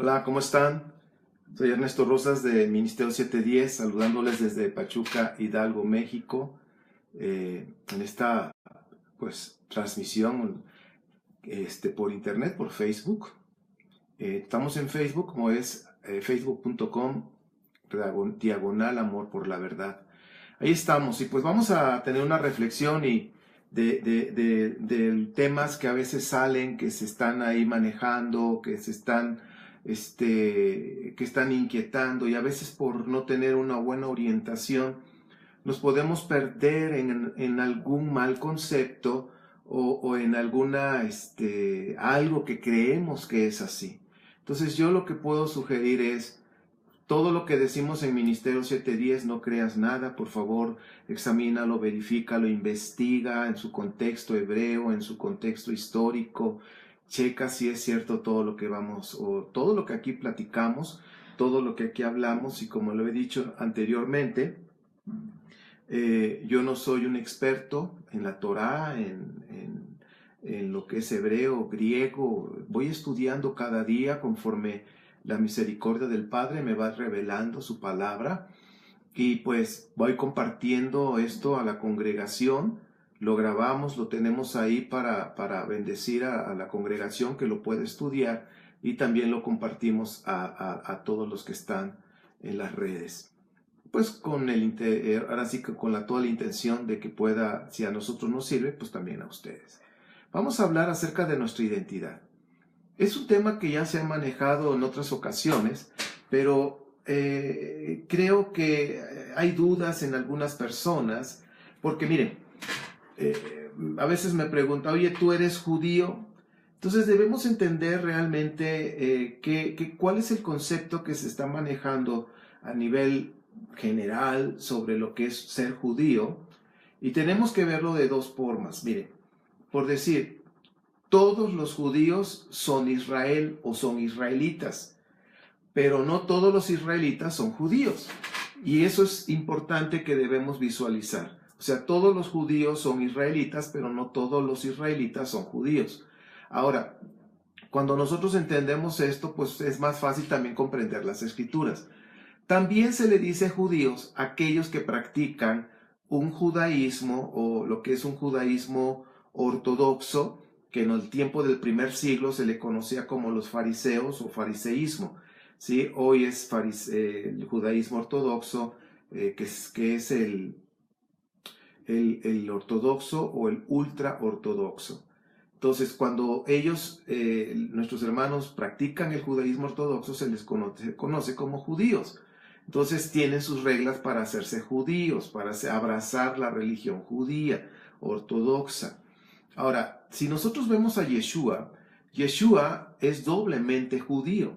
Hola, ¿cómo están? Soy Ernesto Rosas de Ministerio 710, saludándoles desde Pachuca, Hidalgo, México, en esta transmisión por internet, por Facebook. Estamos en Facebook, como es facebook.com diagonal amor por la verdad. Ahí estamos, y pues vamos a tener una reflexión de temas que a veces salen, que se están ahí manejando, que están inquietando, y a veces por no tener una buena orientación nos podemos perder en algún mal concepto o en algo que creemos que es así. Entonces yo lo que puedo sugerir es: todo lo que decimos en Ministerio 710, no creas nada, por favor, examínalo, verifícalo, investiga en su contexto hebreo, en su contexto histórico, checa si es cierto todo lo que todo lo que aquí platicamos, todo lo que aquí hablamos. Y como lo he dicho anteriormente, yo no soy un experto en la Torá, en lo que es hebreo, griego. Voy estudiando cada día conforme la misericordia del Padre me va revelando su palabra, y pues voy compartiendo esto a la congregación. Lo grabamos, lo tenemos ahí para bendecir a la congregación que lo puede estudiar, y también lo compartimos a todos los que están en las redes. Pues ahora sí que con toda la intención de que pueda, si a nosotros nos sirve, pues también a ustedes. Vamos a hablar acerca de nuestra identidad. Es un tema que ya se ha manejado en otras ocasiones, pero creo que hay dudas en algunas personas, porque miren, a veces me preguntan: oye, ¿tú eres judío? Entonces debemos entender realmente cuál es el concepto que se está manejando a nivel general sobre lo que es ser judío, y tenemos que verlo de dos formas. Miren, por decir, todos los judíos son Israel o son israelitas, pero no todos los israelitas son judíos. Y eso es importante que debemos visualizar. O sea, todos los judíos son israelitas, pero no todos los israelitas son judíos. Ahora, cuando nosotros entendemos esto, pues es más fácil también comprender las escrituras. También se le dice judíos a aquellos que practican un judaísmo, o lo que es un judaísmo ortodoxo, que en el tiempo del primer siglo se le conocía como los fariseos o fariseísmo. ¿Sí? Hoy es el judaísmo ortodoxo, que es el ortodoxo o el ultra ortodoxo. Entonces, cuando ellos, nuestros hermanos, practican el judaísmo ortodoxo, se les conoce como judíos. Entonces tienen sus reglas para hacerse judíos, para abrazar la religión judía, ortodoxa. Ahora, si nosotros vemos a Yeshua, Yeshua es doblemente judío.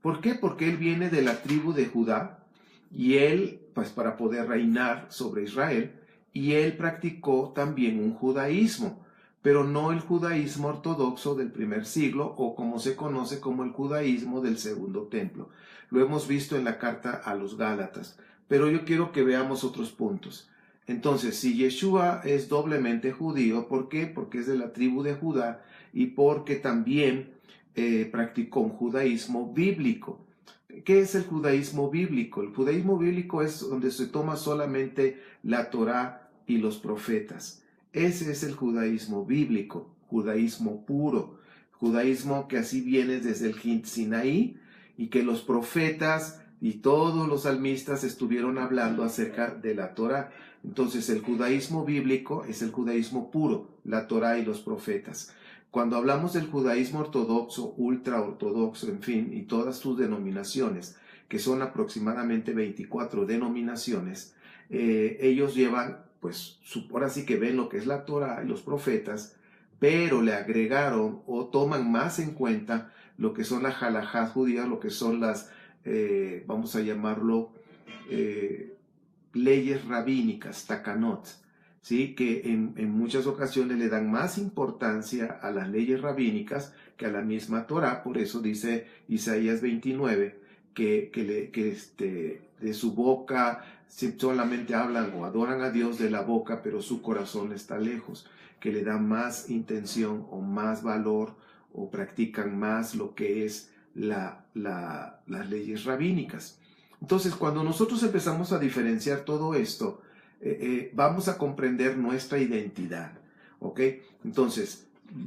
¿Por qué? Porque él viene de la tribu de Judá, y él, pues para poder reinar sobre Israel, y él practicó también un judaísmo, pero no el judaísmo ortodoxo del primer siglo, o como se conoce como el judaísmo del segundo templo. Lo hemos visto en la carta a los Gálatas, pero yo quiero que veamos otros puntos. Entonces, si Yeshua es doblemente judío, ¿por qué? Porque es de la tribu de Judá, y porque también practicó un judaísmo bíblico. ¿Qué es el judaísmo bíblico? El judaísmo bíblico es donde se toma solamente la Torá y los profetas. Ese es el judaísmo bíblico, judaísmo puro, judaísmo que así viene desde el Sinaí, y que los profetas y todos los salmistas estuvieron hablando acerca de la Torá. Entonces el judaísmo bíblico es el judaísmo puro, la Torá y los profetas. Cuando hablamos del judaísmo ortodoxo, ultra ortodoxo, en fin, y todas sus denominaciones, que son aproximadamente 24 denominaciones, ellos llevan, pues, ahora sí que ven lo que es la Torá y los profetas, pero le agregaron o toman más en cuenta lo que son las halajá judías, lo que son las, vamos a llamarlo, leyes rabínicas, takanot, ¿sí? Que en muchas ocasiones le dan más importancia a las leyes rabínicas que a la misma Torá. Por eso dice Isaías 29 que de su boca solamente hablan o adoran a Dios de la boca, pero su corazón está lejos, que le dan más intención o más valor, o practican más lo que es las leyes rabínicas. Entonces, cuando nosotros empezamos a diferenciar todo esto, vamos a comprender nuestra identidad, ¿ok? Entonces,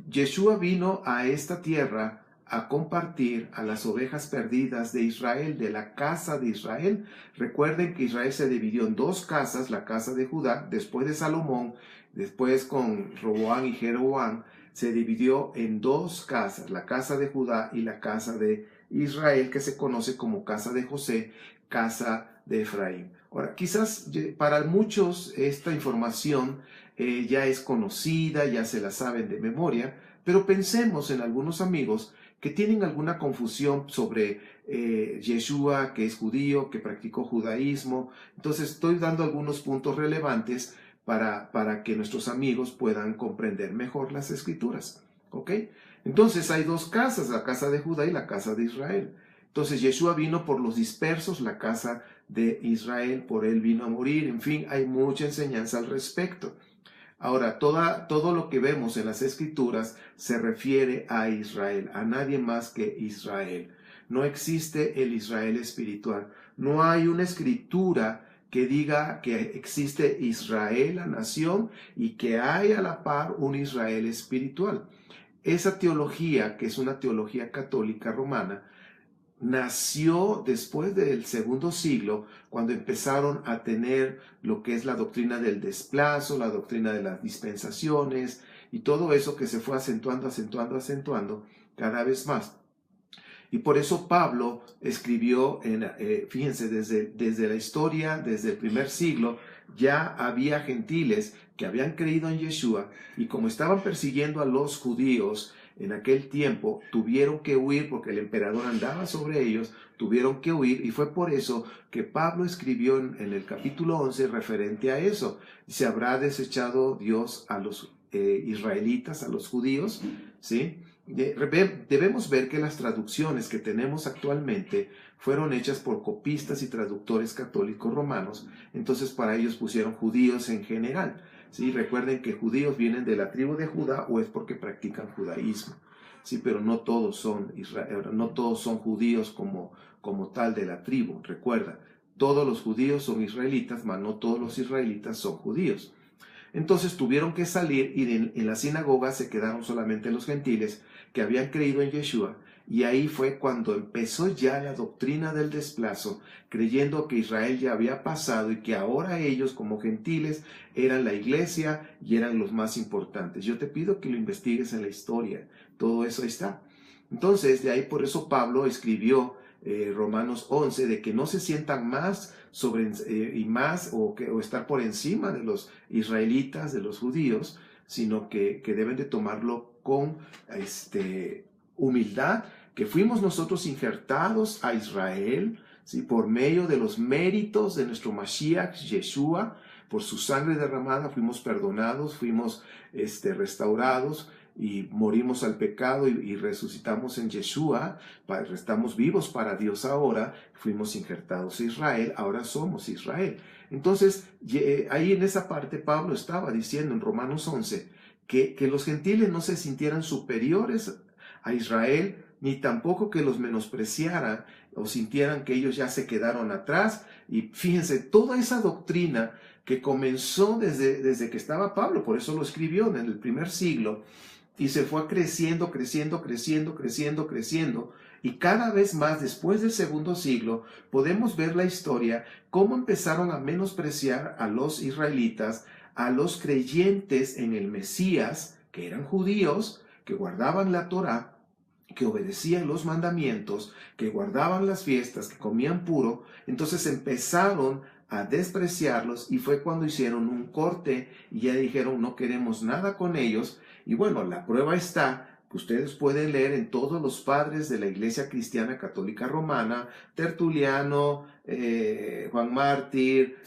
Yeshua vino a esta tierra a compartir a las ovejas perdidas de Israel, de la casa de Israel. Recuerden que Israel se dividió en dos casas, la casa de Judá, después de Salomón, después con Roboam y Jeroboam, se dividió en dos casas, la casa de Judá y la casa de Israel, que se conoce como casa de José, casa de Efraín. Ahora, quizás para muchos esta información ya es conocida, ya se la saben de memoria, pero pensemos en algunos amigos que tienen alguna confusión sobre Yeshua, que es judío, que practicó judaísmo. Entonces estoy dando algunos puntos relevantes para que nuestros amigos puedan comprender mejor las escrituras. ¿Ok? Entonces hay dos casas, la casa de Judá y la casa de Israel. Entonces Yeshua vino por los dispersos, la casa de Israel, por él vino a morir. En fin, hay mucha enseñanza al respecto. Ahora, todo lo que vemos en las Escrituras se refiere a Israel, a nadie más que Israel. No existe el Israel espiritual. No hay una escritura que diga que existe Israel, la nación, y que hay a la par un Israel espiritual. Esa teología, que es una teología católica romana, nació después del segundo siglo, cuando empezaron a tener lo que es la doctrina del desplazo, la doctrina de las dispensaciones y todo eso que se fue acentuando cada vez más. Y por eso Pablo escribió, fíjense, desde la historia, desde el primer siglo, ya había gentiles que habían creído en Yeshua, y como estaban persiguiendo a los judíos en aquel tiempo, tuvieron que huir porque el emperador andaba sobre ellos, tuvieron que huir, y fue por eso que Pablo escribió en el capítulo 11 referente a eso. ¿Se habrá desechado Dios a los israelitas, a los judíos? ¿Sí? Debemos ver que las traducciones que tenemos actualmente fueron hechas por copistas y traductores católicos romanos. Entonces para ellos pusieron judíos en general. ¿Sí? Recuerden que judíos vienen de la tribu de Judá, o es porque practican judaísmo. Sí, pero no todos son judíos como tal de la tribu. Recuerda, todos los judíos son israelitas, mas no todos los israelitas son judíos. Entonces tuvieron que salir, y en la sinagoga se quedaron solamente los gentiles que habían creído en Yeshua, y ahí fue cuando empezó ya la doctrina del desplazo, creyendo que Israel ya había pasado y que ahora ellos como gentiles eran la iglesia y eran los más importantes. Yo te pido que lo investigues en la historia, todo eso ahí está. Entonces de ahí por eso Pablo escribió Romanos 11, de que no se sientan más o estar por encima de los israelitas, de los judíos, sino que deben de tomarlo con humildad, que fuimos nosotros injertados a Israel, ¿sí? Por medio de los méritos de nuestro Mashiach, Yeshua, por su sangre derramada fuimos perdonados, fuimos restaurados, y morimos al pecado y resucitamos en Yeshua, estamos vivos para Dios ahora, fuimos injertados a Israel, ahora somos Israel. Entonces, ahí en esa parte Pablo estaba diciendo en Romanos 11 que los gentiles no se sintieran superiores a Israel, ni tampoco que los menospreciaran o sintieran que ellos ya se quedaron atrás. Y fíjense, toda esa doctrina que comenzó desde que estaba Pablo, por eso lo escribió en el primer siglo, y se fue creciendo, y cada vez más después del segundo siglo podemos ver la historia, cómo empezaron a menospreciar a los israelitas, a los creyentes en el Mesías, que eran judíos, que guardaban la Torá, que obedecían los mandamientos, que guardaban las fiestas, que comían puro. Entonces empezaron a despreciarlos, y fue cuando hicieron un corte y ya dijeron no queremos nada con ellos. Y bueno, la prueba está, que ustedes pueden leer en todos los padres de la Iglesia Cristiana Católica Romana, Tertuliano, Juan Mártir,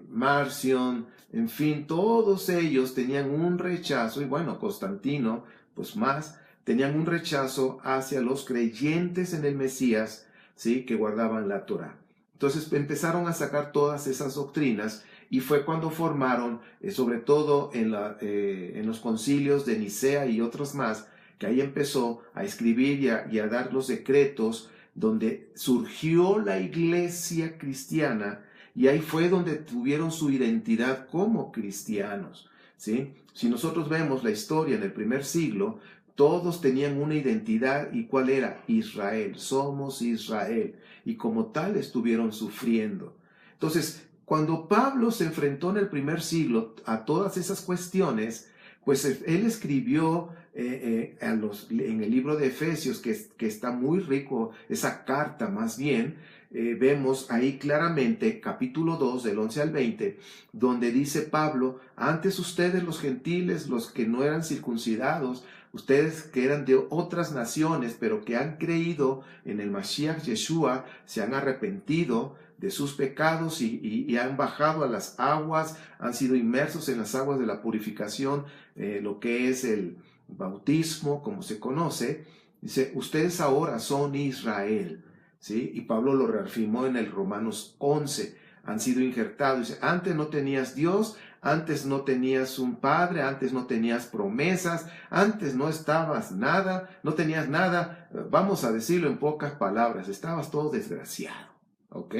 Marción, en fin, todos ellos tenían un rechazo, y bueno, Constantino, pues más, tenían un rechazo hacia los creyentes en el Mesías, ¿sí? Que guardaban la Torá. Entonces empezaron a sacar todas esas doctrinas, y fue cuando formaron, sobre todo en los concilios de Nicea y otros más, que ahí empezó a escribir y a dar los decretos donde surgió la iglesia cristiana, y ahí fue donde tuvieron su identidad como cristianos, ¿sí? Si nosotros vemos la historia en el primer siglo, todos tenían una identidad, ¿y cuál era? Israel, somos Israel, y como tal estuvieron sufriendo. Entonces, cuando Pablo se enfrentó en el primer siglo a todas esas cuestiones, pues él escribió en el libro de Efesios, que está muy rico, esa carta más bien, vemos ahí claramente, capítulo 2, del 11 al 20, donde dice Pablo: antes ustedes los gentiles, los que no eran circuncidados, ustedes que eran de otras naciones, pero que han creído en el Mashiach Yeshua, se han arrepentido de sus pecados y han bajado a las aguas, han sido inmersos en las aguas de la purificación, lo que es el bautismo, como se conoce. Dice: ustedes ahora son Israel, ¿sí? Y Pablo lo reafirmó en el Romanos 11, han sido injertados. Dice: antes no tenías Dios, antes no tenías un padre, antes no tenías promesas, antes no estabas nada, no tenías nada. Vamos a decirlo en pocas palabras, estabas todo desgraciado, ¿ok?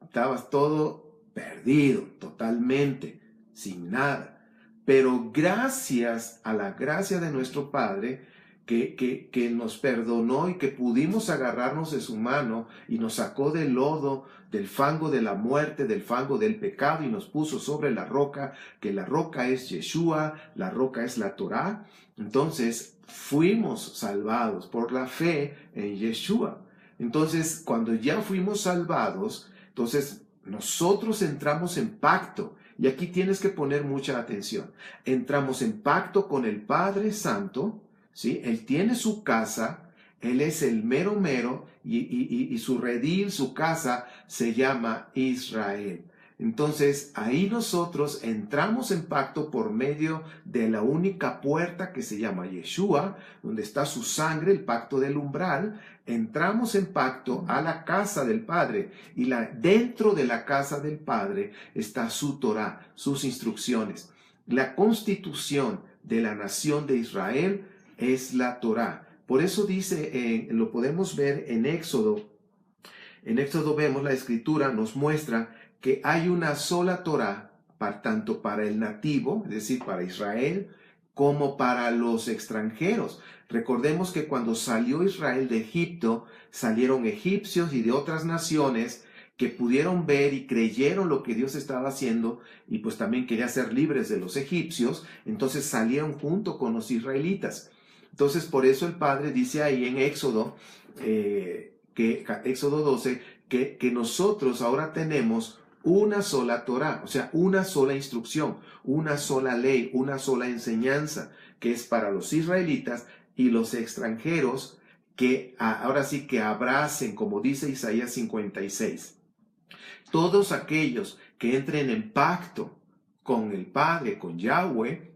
Estabas todo perdido, totalmente, sin nada. Pero gracias a la gracia de nuestro Padre, que nos perdonó y que pudimos agarrarnos de su mano y nos sacó del lodo, del fango de la muerte, del fango del pecado, y nos puso sobre la roca, que la roca es Yeshua, la roca es la Torá. Entonces fuimos salvados por la fe en Yeshua. Entonces, cuando ya fuimos salvados, entonces nosotros entramos en pacto. Y aquí tienes que poner mucha atención. Entramos en pacto con el Padre Santo, ¿sí? Él tiene su casa, Él es el mero mero, y su redil, su casa, se llama Israel. Entonces, ahí nosotros entramos en pacto por medio de la única puerta que se llama Yeshua, donde está su sangre, el pacto del umbral. Entramos en pacto a la casa del Padre, y dentro de la casa del Padre está su Torá, sus instrucciones. La constitución de la nación de Israel es la Torá. Por eso dice, lo podemos ver en Éxodo. En Éxodo vemos, la escritura nos muestra que hay una sola Torá, tanto para el nativo, es decir, para Israel, como para los extranjeros. Recordemos que cuando salió Israel de Egipto, salieron egipcios y de otras naciones que pudieron ver y creyeron lo que Dios estaba haciendo, y pues también quería ser libres de los egipcios. Entonces salieron junto con los israelitas. Entonces, por eso el Padre dice ahí en Éxodo, Éxodo 12, que nosotros ahora tenemos una sola Torá, o sea, una sola instrucción, una sola ley, una sola enseñanza, que es para los israelitas y los extranjeros, que ahora sí que abracen, como dice Isaías 56. Todos aquellos que entren en pacto con el Padre, con Yahweh,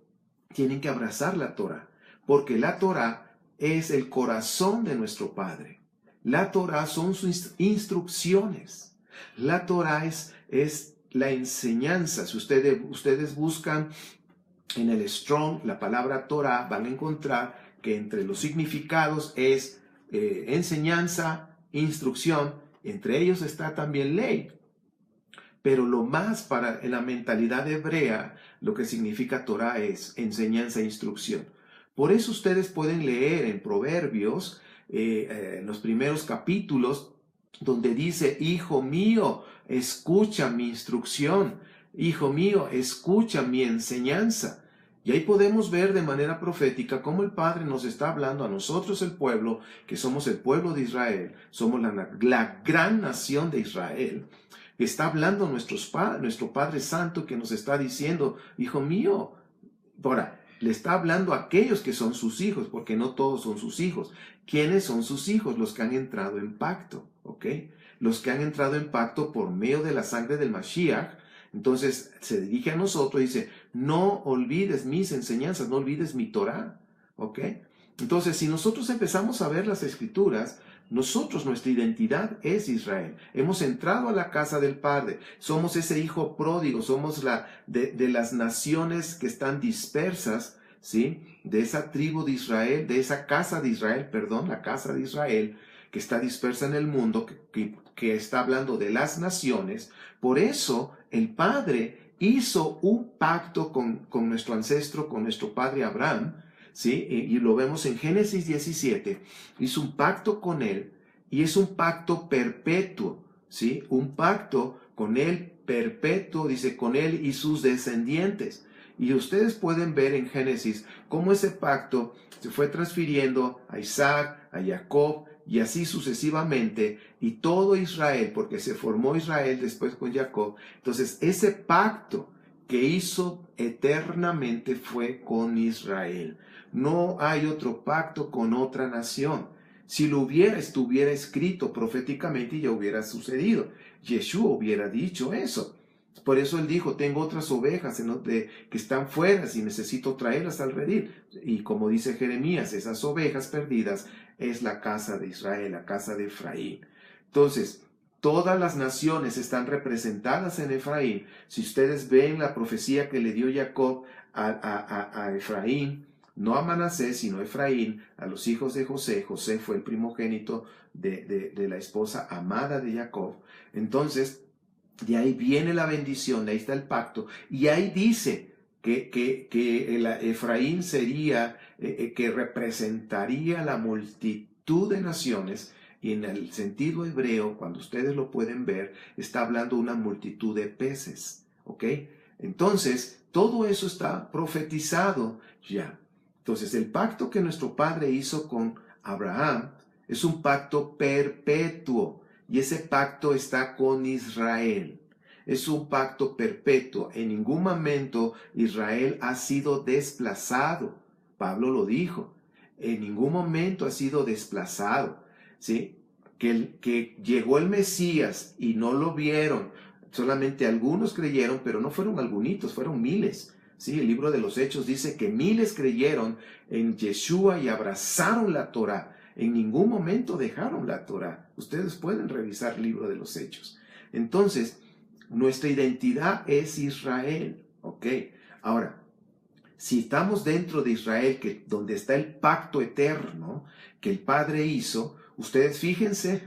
tienen que abrazar la Torá, porque la Torá es el corazón de nuestro Padre. La Torá son sus instrucciones. La Torá es la enseñanza. Si ustedes buscan en el Strong la palabra Torá, van a encontrar que entre los significados es enseñanza, instrucción. Entre ellos está también ley. Pero lo más en la mentalidad hebrea, lo que significa Torá es enseñanza e instrucción. Por eso ustedes pueden leer en Proverbios, en los primeros capítulos, donde dice: hijo mío, escucha mi instrucción, hijo mío, escucha mi enseñanza. Y ahí podemos ver de manera profética cómo el Padre nos está hablando a nosotros, el pueblo, que somos el pueblo de Israel, somos la gran nación de Israel. Está hablando nuestro Padre Santo, que nos está diciendo: hijo mío. Ahora, le está hablando a aquellos que son sus hijos, porque no todos son sus hijos. ¿Quiénes son sus hijos? Los que han entrado en pacto, ¿ok? Los que han entrado en pacto por medio de la sangre del Mashiach. Entonces se dirige a nosotros y dice: no olvides mis enseñanzas, no olvides mi Torá, ¿ok? Entonces, si nosotros empezamos a ver las Escrituras, nuestra identidad es Israel. Hemos entrado a la casa del Padre. Somos ese hijo pródigo. Somos de las naciones que están dispersas, ¿sí? De esa tribu de Israel, de esa casa de Israel, perdón, la casa de Israel, que está dispersa en el mundo, que está hablando de las naciones. Por eso el Padre hizo un pacto con nuestro ancestro, con nuestro padre Abraham, ¿sí? Y lo vemos en Génesis 17. Hizo un pacto con él y es un pacto perpetuo, ¿sí? Un pacto con él perpetuo, dice, con él y sus descendientes. Y ustedes pueden ver en Génesis cómo ese pacto se fue transfiriendo a Isaac, a Jacob y así sucesivamente, y todo Israel, porque se formó Israel después con Jacob. Entonces, ese pacto que hizo eternamente fue con Israel. No hay otro pacto con otra nación. Si lo hubiera, estuviera escrito proféticamente y ya hubiera sucedido. Yeshua hubiera dicho eso. Por eso él dijo, tengo otras ovejas que están fuera y necesito traerlas al redil. Y como dice Jeremías, esas ovejas perdidas es la casa de Israel, la casa de Efraín. Entonces, todas las naciones están representadas en Efraín. Si ustedes ven la profecía que le dio Jacob a Efraín, no a Manasés, sino a Efraín, a los hijos de José. José fue el primogénito de la esposa amada de Jacob. Entonces, de ahí viene la bendición, de ahí está el pacto. Y ahí dice que el Efraín sería, que representaría la multitud de naciones. Y en el sentido hebreo, cuando ustedes lo pueden ver, está hablando de una multitud de peces. ¿Ok? Entonces, todo eso está profetizado ya. Entonces, el pacto que nuestro Padre hizo con Abraham es un pacto perpetuo. Y ese pacto está con Israel. Es un pacto perpetuo. En ningún momento Israel ha sido desplazado. Pablo lo dijo. En ningún momento ha sido desplazado. ¿Sí? Que llegó el Mesías y no lo vieron. Solamente algunos creyeron, pero no fueron algunitos, fueron miles. Sí, el libro de los Hechos dice que miles creyeron en Yeshua y abrazaron la Torá. En ningún momento dejaron la Torá. Ustedes pueden revisar el libro de los Hechos. Entonces, nuestra identidad es Israel. ¿Ok? Ahora, si estamos dentro de Israel, donde está el pacto eterno que el Padre hizo, ustedes fíjense,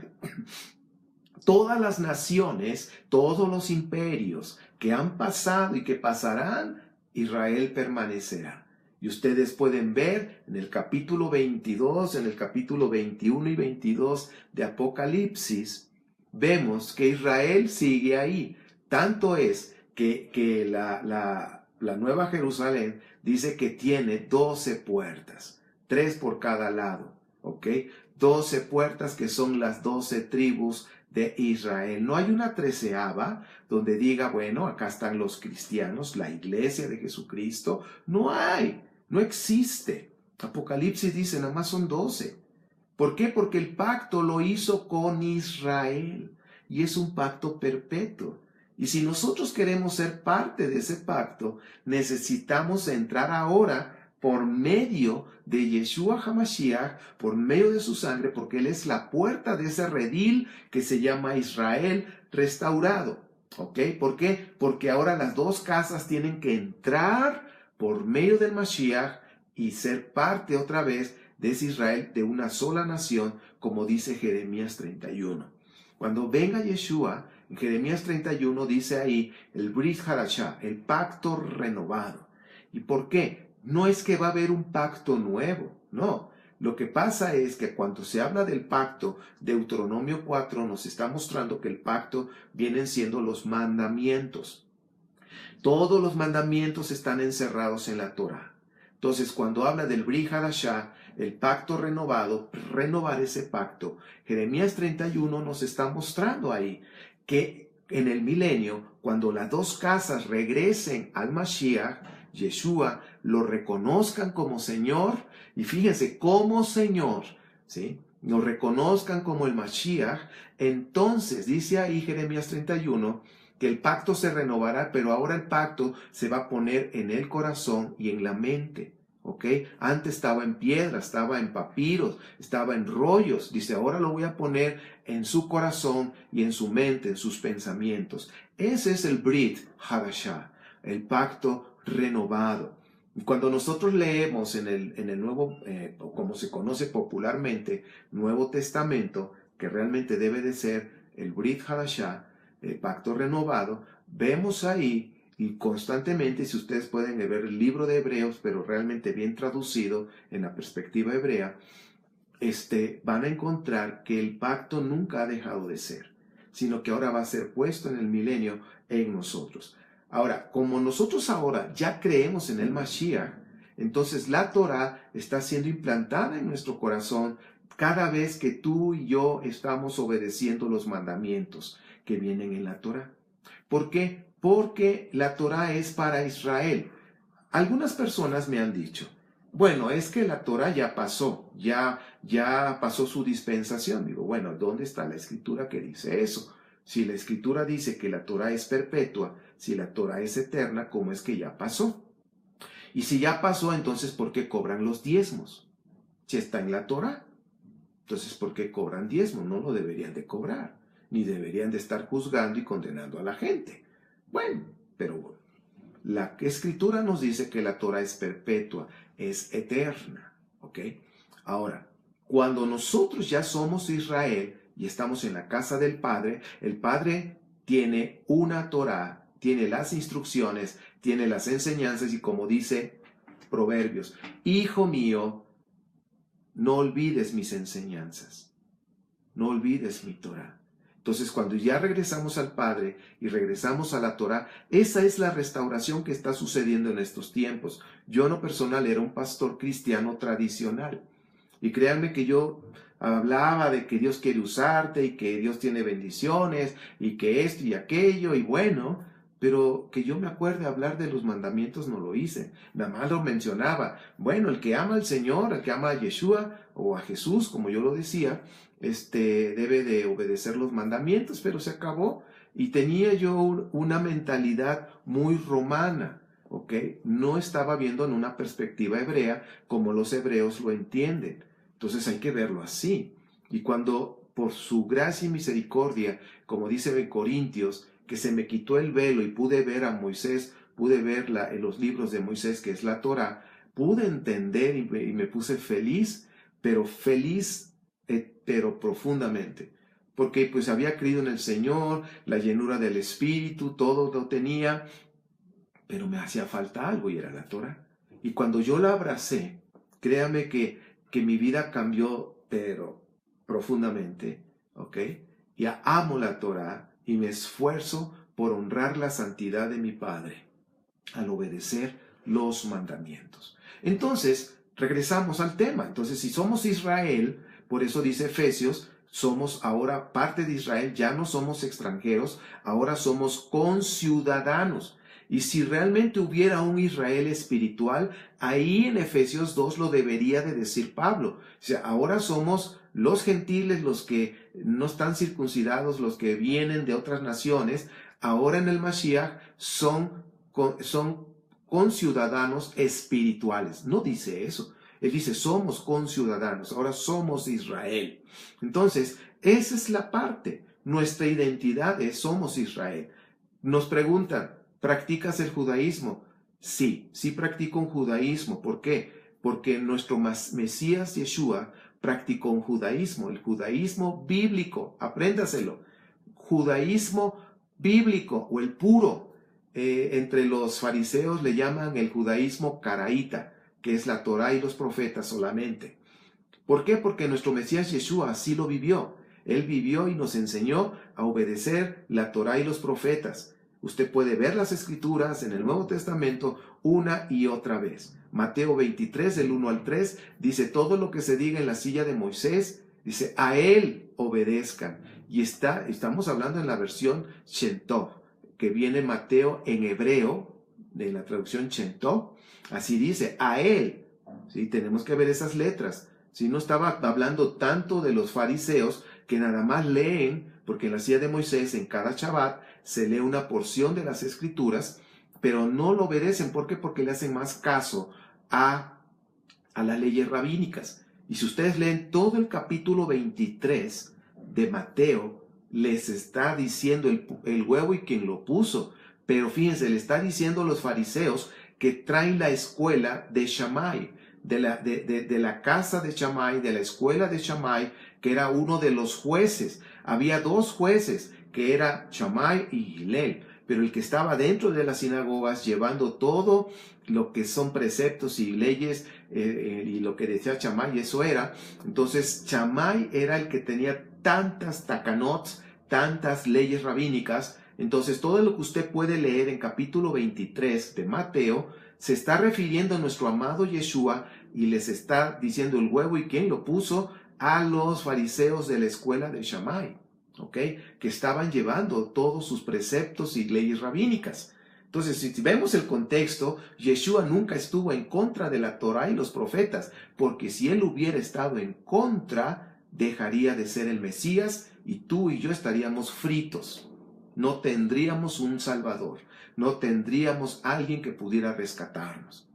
todas las naciones, todos los imperios que han pasado y que pasarán, Israel permanecerá. Y ustedes pueden ver en el capítulo 22, en el capítulo 21 y 22 de Apocalipsis, vemos que Israel sigue ahí. Tanto es que la Nueva Jerusalén dice que tiene 12 puertas, 3 por cada lado, ¿ok? 12 puertas que son las 12 tribus de Israel. No hay una 13ª donde diga, bueno, acá están los cristianos, la iglesia de Jesucristo. No hay, no existe. Apocalipsis dice, nada más son 12. ¿Por qué? Porque el pacto lo hizo con Israel y es un pacto perpetuo. Y si nosotros queremos ser parte de ese pacto, necesitamos entrar ahora por medio de Yeshua HaMashiach, por medio de su sangre, porque Él es la puerta de ese redil que se llama Israel restaurado. ¿Ok? ¿Por qué? Porque ahora las dos casas tienen que entrar por medio del Mashiach y ser parte otra vez de ese Israel, de una sola nación, como dice Jeremías 31. Cuando venga Yeshua, en Jeremías 31 dice ahí el Brit Hadashah, el pacto renovado. ¿Y por qué? No es que va a haber un pacto nuevo, no. Lo que pasa es que cuando se habla del pacto, Deuteronomio 4 nos está mostrando que el pacto vienen siendo los mandamientos. Todos los mandamientos están encerrados en la Torá. Entonces, cuando habla del Brit Hadashah, el pacto renovado, renovar ese pacto, Jeremías 31 nos está mostrando ahí que en el milenio, cuando las dos casas regresen al Mashiach, Yeshua, lo reconozcan como Señor, y fíjense, como Señor, ¿sí? Lo reconozcan como el Mashiach, entonces dice ahí Jeremías 31, que el pacto se renovará, pero ahora el pacto se va a poner en el corazón y en la mente. ¿Ok? Antes estaba en piedra, estaba en papiros, estaba en rollos. Dice, ahora lo voy a poner en su corazón y en su mente, en sus pensamientos. Ese es el Brit Hadashah, el pacto renovado. Cuando nosotros leemos en el Nuevo, o como se conoce popularmente, Nuevo Testamento, que realmente debe de ser el Brit Hadashah, el pacto renovado, vemos ahí y constantemente, si ustedes pueden ver el libro de Hebreos, pero realmente bien traducido en la perspectiva hebrea, van a encontrar que el pacto nunca ha dejado de ser, sino que ahora va a ser puesto en el milenio en nosotros. Ahora, como nosotros ahora ya creemos en el Mashiach, entonces la Torah está siendo implantada en nuestro corazón cada vez que tú y yo estamos obedeciendo los mandamientos que vienen en la Torah. ¿Por qué? Porque la Torah es para Israel. Algunas personas me han dicho, bueno, es que la Torah ya pasó, ya pasó su dispensación. Digo, bueno, ¿dónde está la escritura que dice eso? Si la escritura dice que la Torah es perpetua, si la Torah es eterna, ¿cómo es que ya pasó? Y si ya pasó, entonces, ¿por qué cobran los diezmos? Si está en la Torah, entonces, ¿por qué cobran diezmos? No lo deberían de cobrar, ni deberían de estar juzgando y condenando a la gente. Bueno, pero la escritura nos dice que la Torah es perpetua, es eterna, ¿ok? Ahora, cuando nosotros ya somos Israel y estamos en la casa del Padre, el Padre tiene una Torah, tiene las instrucciones, tiene las enseñanzas y como dice Proverbios, hijo mío, no olvides mis enseñanzas, no olvides mi Torah. Entonces, cuando ya regresamos al Padre y regresamos a la Torah, esa es la restauración que está sucediendo en estos tiempos. Yo en lo personal era un pastor cristiano tradicional. Y créanme que yo hablaba de que Dios quiere usarte y que Dios tiene bendiciones y que esto y aquello y bueno, pero que yo me acuerde hablar de los mandamientos no lo hice. Nada más lo mencionaba. Bueno, el que ama al Señor, el que ama a Yeshua o a Jesús, como yo lo decía, debe de obedecer los mandamientos, pero se acabó. Y tenía yo una mentalidad muy romana, ¿ok? No estaba viendo en una perspectiva hebrea como los hebreos lo entienden. Entonces hay que verlo así. Y cuando por su gracia y misericordia, como dice en Corintios, que se me quitó el velo y pude ver a Moisés, pude ver en los libros de Moisés, que es la Torah, pude entender y me puse feliz, pero profundamente, porque pues había creído en el Señor, la llenura del Espíritu, todo lo tenía, pero me hacía falta algo y era la Torah. Y cuando yo la abracé, créame que mi vida cambió, pero profundamente, ¿ok? Ya amo la Torah y me esfuerzo por honrar la santidad de mi Padre al obedecer los mandamientos. Entonces, regresamos al tema. Entonces, si somos Israel, por eso dice Efesios, somos ahora parte de Israel, ya no somos extranjeros, ahora somos conciudadanos. Y si realmente hubiera un Israel espiritual, ahí en Efesios 2 lo debería de decir Pablo. O sea, ahora somos los gentiles, los que no están circuncidados, los que vienen de otras naciones, ahora en el Mashiach son conciudadanos espirituales. No dice eso. Él dice, somos conciudadanos, ahora somos Israel. Entonces, esa es la parte. Nuestra identidad es, somos Israel. Nos preguntan, ¿practicas el judaísmo? Sí, sí practico un judaísmo. ¿Por qué? Porque nuestro Mesías Yeshua practicó un judaísmo, el judaísmo bíblico, apréndaselo. Judaísmo bíblico o el puro. Entre los fariseos le llaman el judaísmo caraíta, que es la Torá y los profetas solamente. ¿Por qué? Porque nuestro Mesías Yeshua así lo vivió. Él vivió y nos enseñó a obedecer la Torá y los profetas. Usted puede ver las escrituras en el Nuevo Testamento una y otra vez. Mateo 23, del 1 al 3, dice todo lo que se diga en la silla de Moisés, dice a él obedezcan. Y estamos hablando en la versión Shem Tov, que viene Mateo en hebreo, de la traducción Shem Tov, así dice, a él. ¿Sí? Tenemos que ver esas letras. Si no estaba hablando tanto de los fariseos que nada más leen, porque en la silla de Moisés, en cada Shabbat, se lee una porción de las escrituras, pero no lo obedecen. ¿Por qué? Porque le hacen más caso a las leyes rabínicas. Y si ustedes leen todo el capítulo 23 de Mateo, les está diciendo el huevo y quien lo puso. Pero fíjense, le está diciendo a los fariseos que traen la escuela de Shammai, de la casa de Shammai, de la escuela de Shammai, que era uno de los jueces. Había dos jueces, que era Shammai y Hillel, pero el que estaba dentro de las sinagogas llevando todo lo que son preceptos y leyes y lo que decía Shammai, eso era. Entonces Shammai era el que tenía tantas takanots, tantas leyes rabínicas. Entonces todo lo que usted puede leer en capítulo 23 de Mateo se está refiriendo a nuestro amado Yeshua y les está diciendo el huevo y quién lo puso, a los fariseos de la escuela de Shammai, ¿ok? Que estaban llevando todos sus preceptos y leyes rabínicas. Entonces, si vemos el contexto, Yeshua nunca estuvo en contra de la Torá y los profetas, porque si él hubiera estado en contra, dejaría de ser el Mesías y tú y yo estaríamos fritos. No tendríamos un Salvador, no tendríamos alguien que pudiera rescatarnos.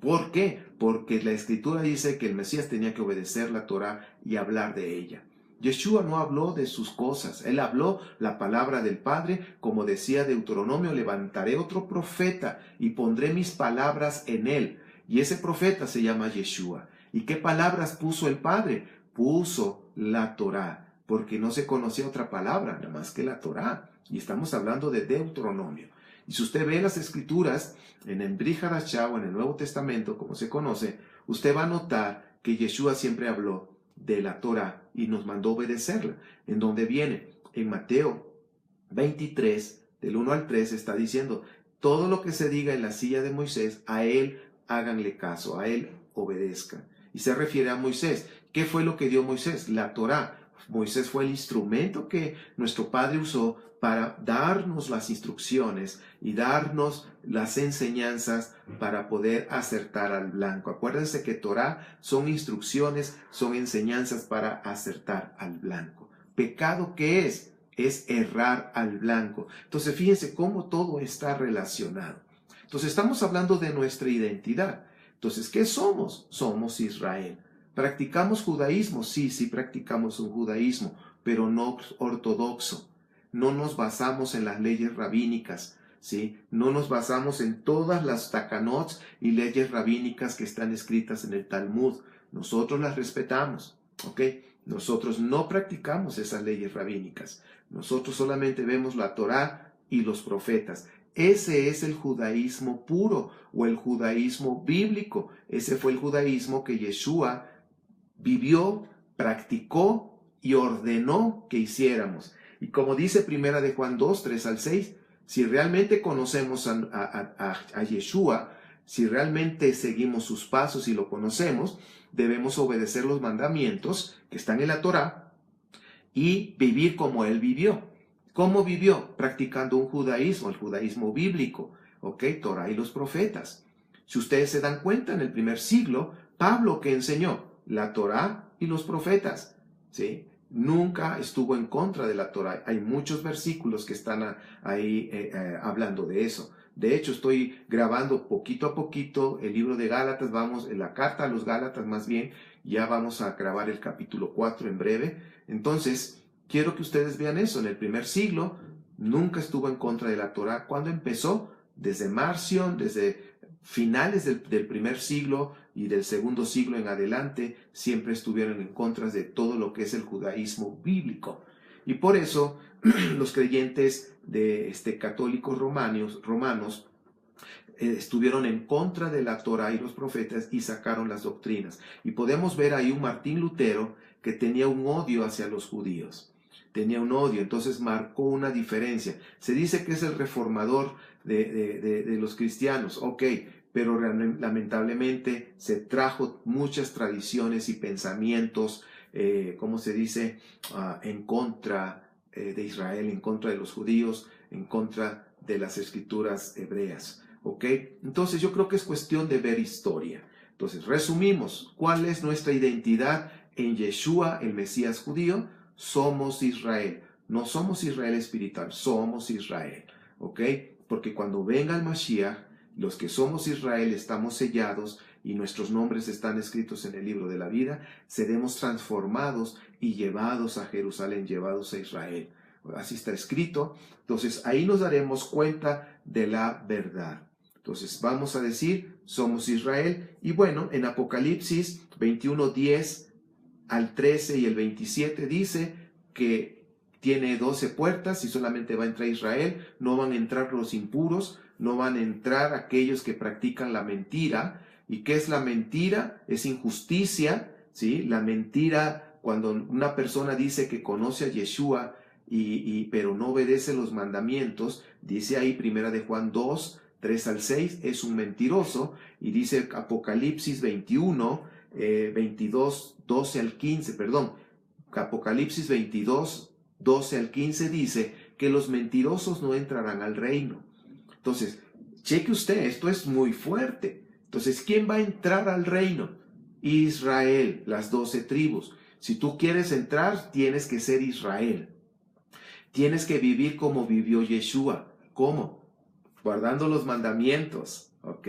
¿Por qué? Porque la Escritura dice que el Mesías tenía que obedecer la Torá y hablar de ella. Yeshua no habló de sus cosas, él habló la palabra del Padre, como decía Deuteronomio, levantaré otro profeta y pondré mis palabras en él. Y ese profeta se llama Yeshua. ¿Y qué palabras puso el Padre? Puso la Torá, porque no se conocía otra palabra, nada más que la Torá. Y estamos hablando de Deuteronomio. Y si usted ve las Escrituras, en el Brit Hadashah o en el Nuevo Testamento, como se conoce, usted va a notar que Yeshua siempre habló de la Torah y nos mandó obedecerla. ¿En dónde viene? En Mateo 23, del 1 al 3, está diciendo, todo lo que se diga en la silla de Moisés, a él háganle caso, a él obedezcan. Y se refiere a Moisés. ¿Qué fue lo que dio Moisés? La Torah. Moisés fue el instrumento que nuestro Padre usó para darnos las instrucciones y darnos las enseñanzas para poder acertar al blanco. Acuérdense que Torah son instrucciones, son enseñanzas para acertar al blanco. ¿Pecado qué es? Es errar al blanco. Entonces fíjense cómo todo está relacionado. Entonces estamos hablando de nuestra identidad. Entonces, ¿qué somos? Somos Israel. ¿Practicamos judaísmo? Sí, sí practicamos un judaísmo, pero no ortodoxo. No nos basamos en las leyes rabínicas, ¿sí? No nos basamos en todas las takanots y leyes rabínicas que están escritas en el Talmud. Nosotros las respetamos, ¿ok? Nosotros no practicamos esas leyes rabínicas. Nosotros solamente vemos la Torá y los profetas. Ese es el judaísmo puro o el judaísmo bíblico. Ese fue el judaísmo que Yeshua vivió, practicó y ordenó que hiciéramos. Y como dice Primera de Juan 2, 3 al 6, si realmente conocemos a Yeshua, si realmente seguimos sus pasos y lo conocemos, debemos obedecer los mandamientos que están en la Torá y vivir como él vivió. ¿Cómo vivió? Practicando un judaísmo, el judaísmo bíblico, ¿ok? Torá y los profetas. Si ustedes se dan cuenta, en el primer siglo, Pablo, ¿qué enseñó? La Torá y los profetas, ¿sí? Nunca estuvo en contra de la Torá. Hay muchos versículos que están ahí hablando de eso. De hecho, estoy grabando poquito a poquito el libro de Gálatas, vamos, en la carta a los Gálatas más bien, ya vamos a grabar el capítulo 4 en breve. Entonces, quiero que ustedes vean eso. En el primer siglo, nunca estuvo en contra de la Torá. ¿Cuándo empezó? Desde Marción, desde finales del primer siglo y del segundo siglo en adelante, siempre estuvieron en contra de todo lo que es el judaísmo bíblico. Y por eso los creyentes de católicos romanos estuvieron en contra de la Torá y los profetas y sacaron las doctrinas. Y podemos ver ahí un Martín Lutero que tenía un odio hacia los judíos. Tenía un odio, entonces marcó una diferencia. Se dice que es el reformador de los cristianos, ok, pero lamentablemente se trajo muchas tradiciones y pensamientos, ¿cómo se dice?, en contra de Israel, en contra de los judíos, en contra de las escrituras hebreas, ¿ok? Entonces yo creo que es cuestión de ver historia. Entonces resumimos, ¿cuál es nuestra identidad en Yeshua, el Mesías judío? Somos Israel. No somos Israel espiritual, somos Israel, ¿ok? Porque cuando venga el Mashiach, los que somos Israel estamos sellados y nuestros nombres están escritos en el libro de la vida, seremos transformados y llevados a Jerusalén, llevados a Israel. Así está escrito. Entonces ahí nos daremos cuenta de la verdad. Entonces vamos a decir, somos Israel. Y bueno, en Apocalipsis 21:10 al 13 y el 27 dice que tiene 12 puertas y solamente va a entrar Israel, no van a entrar los impuros, no van a entrar aquellos que practican la mentira. ¿Y qué es la mentira? Es injusticia, ¿sí? La mentira, cuando una persona dice que conoce a Yeshua, pero no obedece los mandamientos, dice ahí Primera de Juan 2, 3 al 6, es un mentiroso. Y dice Apocalipsis 21, 22, 12 al 15, perdón, Apocalipsis 22, 12 al 15 dice que los mentirosos no entrarán al reino. Entonces, cheque usted, esto es muy fuerte. Entonces, ¿quién va a entrar al reino? Israel, las 12 tribus. Si tú quieres entrar, tienes que ser Israel. Tienes que vivir como vivió Yeshua. ¿Cómo? Guardando los mandamientos, ¿ok?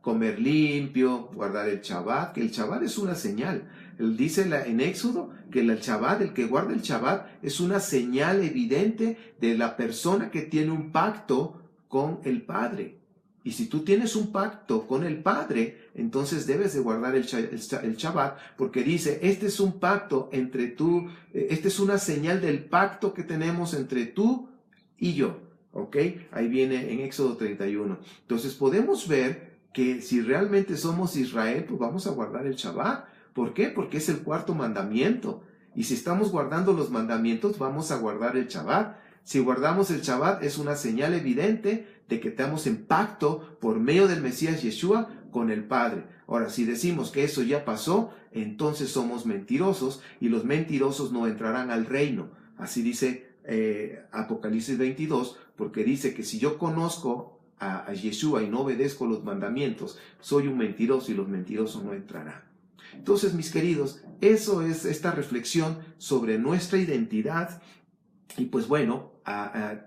Comer limpio, guardar el Shabbat, que el Shabbat es una señal. Él dice en Éxodo que el Shabbat, el que guarda el Shabbat, es una señal evidente de la persona que tiene un pacto con el Padre. Y si tú tienes un pacto con el Padre, entonces debes de guardar el Shabbat, porque dice, este es un pacto entre tú, esta es una señal del pacto que tenemos entre tú y yo. ¿Ok? Ahí viene en Éxodo 31. Entonces podemos ver que si realmente somos Israel, pues vamos a guardar el Shabbat. ¿Por qué? Porque es el cuarto mandamiento. Y si estamos guardando los mandamientos, vamos a guardar el Shabbat. Si guardamos el Shabbat, es una señal evidente de que estamos en pacto por medio del Mesías Yeshua con el Padre. Ahora, si decimos que eso ya pasó, entonces somos mentirosos y los mentirosos no entrarán al reino. Así dice Apocalipsis 22, porque dice que si yo conozco a Yeshua y no obedezco los mandamientos, soy un mentiroso y los mentirosos no entrarán. Entonces, mis queridos, eso es esta reflexión sobre nuestra identidad. Y pues bueno,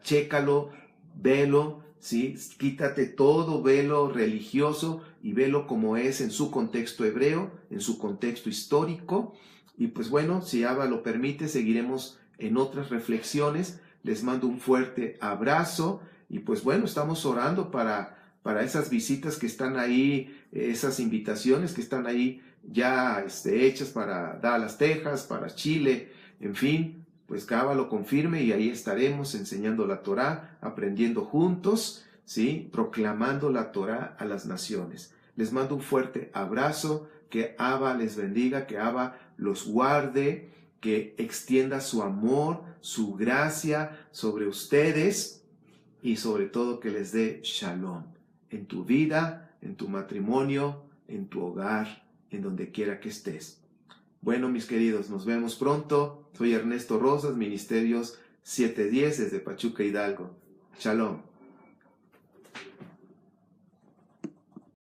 chécalo, velo, ¿sí? Quítate todo velo religioso y velo como es en su contexto hebreo, en su contexto histórico. Y pues bueno, si Abba lo permite, seguiremos en otras reflexiones. Les mando un fuerte abrazo y pues bueno, estamos orando para esas visitas que están ahí, esas invitaciones que están ahí ya hechas para Dallas, Texas, para Chile, en fin, pues que Abba lo confirme y ahí estaremos enseñando la Torá, aprendiendo juntos, ¿sí? Proclamando la Torá a las naciones. Les mando un fuerte abrazo, que Abba les bendiga, que Abba los guarde, que extienda su amor, su gracia sobre ustedes y sobre todo que les dé shalom en tu vida, en tu matrimonio, en tu hogar, en donde quiera que estés. Bueno, mis queridos, nos vemos pronto. Soy Ernesto Rosas, Ministerios 710 desde Pachuca, Hidalgo. Shalom.